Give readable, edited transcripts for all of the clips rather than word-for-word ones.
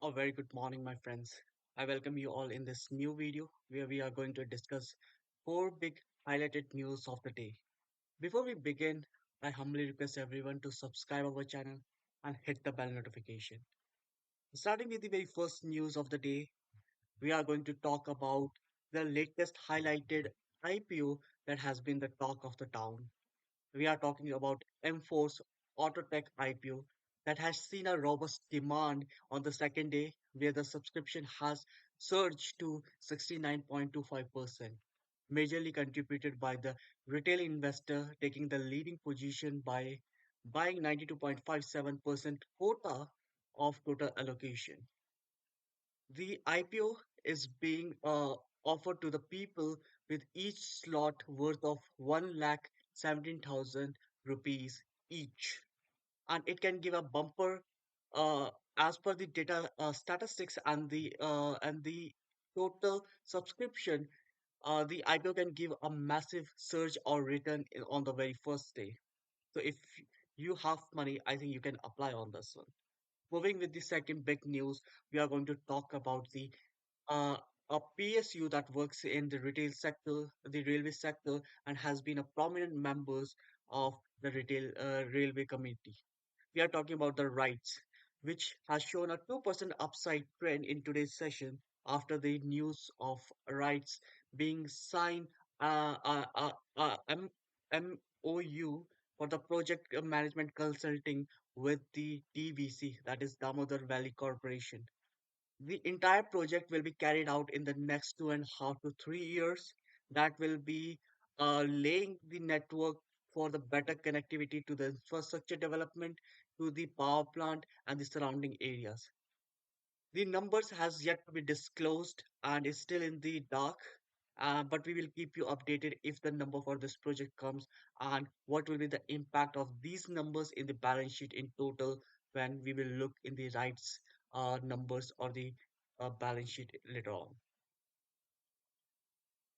A very good morning, my friends. I welcome you all in this new video where we are going to discuss four big highlighted news of the day. Before we begin, I humbly request everyone to subscribe our channel and hit the bell notification. Starting with the very first news of the day, we are going to talk about the latest highlighted IPO that has been the talk of the town. We are talking about Emmforce Autotech IPO that has seen a robust demand on the second day, where the subscription has surged to 69.25%, majorly contributed by the retail investor taking the leading position by buying 92.57% quota of total allocation. The IPO is being offered to the people with each slot worth of 1 lakh 17,000 rupees each. And it can give a bumper as per the data statistics and the total subscription. The IPO can give a massive surge or return on the very first day. So if you have money, I think you can apply on this one. Moving with the second big news, we are going to talk about the uh, a PSU that works in the retail sector, the railway sector, and has been a prominent members of the retail railway community. We are talking about the RITES, which has shown a 2% upside trend in today's session after the news of RITES being signed MOU for the project management consulting with the DVC, that is Damodar Valley Corporation. The entire project will be carried out in the next 2.5 to 3 years. That will be laying the network for the better connectivity to the infrastructure development, to the power plant and the surrounding areas. The numbers has yet to be disclosed and is still in the dark, but we will keep you updated if the number for this project comes and what will be the impact of these numbers in the balance sheet in total when we will look in the rights numbers or the balance sheet later on.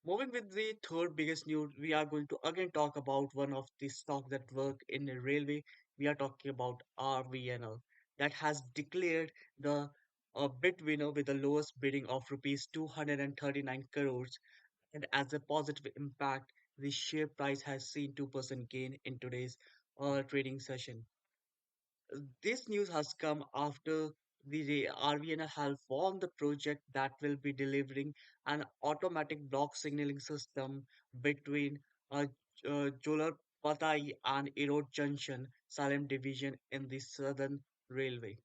Moving with the third biggest news, we are going to again talk about one of the stocks that work in the railway. We are talking about RVNL that has declared the bid winner with the lowest bidding of rupees 239 crores. And as a positive impact, the share price has seen 2% gain in today's trading session. This news has come after the RVNL have won the project that will be delivering an automatic block signaling system between uh, Jolarpatai and Erode Junction, Salem Division in the Southern Railway.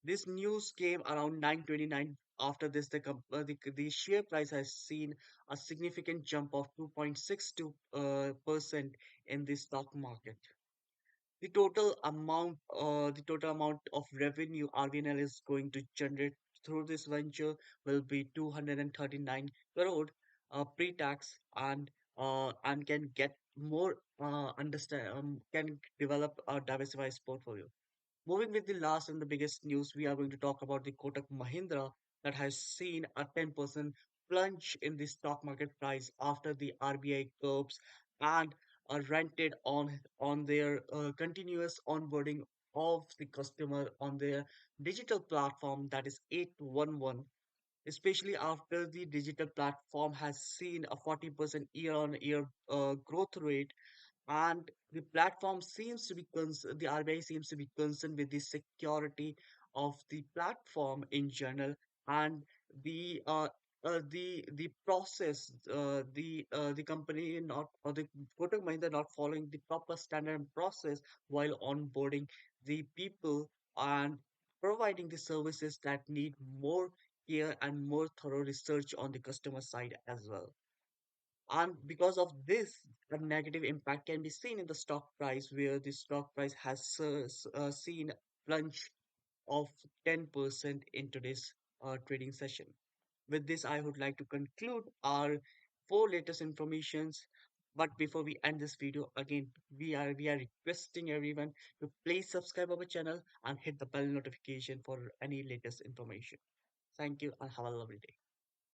This news came around 9:29. After this, the share price has seen a significant jump of 2.62% percent in the stock market. The total amount of revenue RVNL is going to generate through this venture will be 239 crore pre-tax and can get more understand can develop a diversified portfolio. Moving with the last and the biggest news, we are going to talk about the Kotak Mahindra that has seen a 10% plunge in the stock market price after the RBI curbs and rented on their continuous onboarding of the customer on their digital platform, that is 811, especially after the digital platform has seen a 40% year on year growth rate, and the platform seems to be the RBI seems to be concerned with the security of the platform in general, and the the process, the company not or the Kotak Mahindra not following the proper standard and process while onboarding the people and providing the services that need more care and more thorough research on the customer side as well. And because of this, a negative impact can be seen in the stock price, where the stock price has seen plunge of 10% in today's trading session. With this, I would like to conclude our four latest informations. But before we end this video, again, we are requesting everyone to please subscribe our channel and hit the bell notification for any latest information. Thank you and have a lovely day.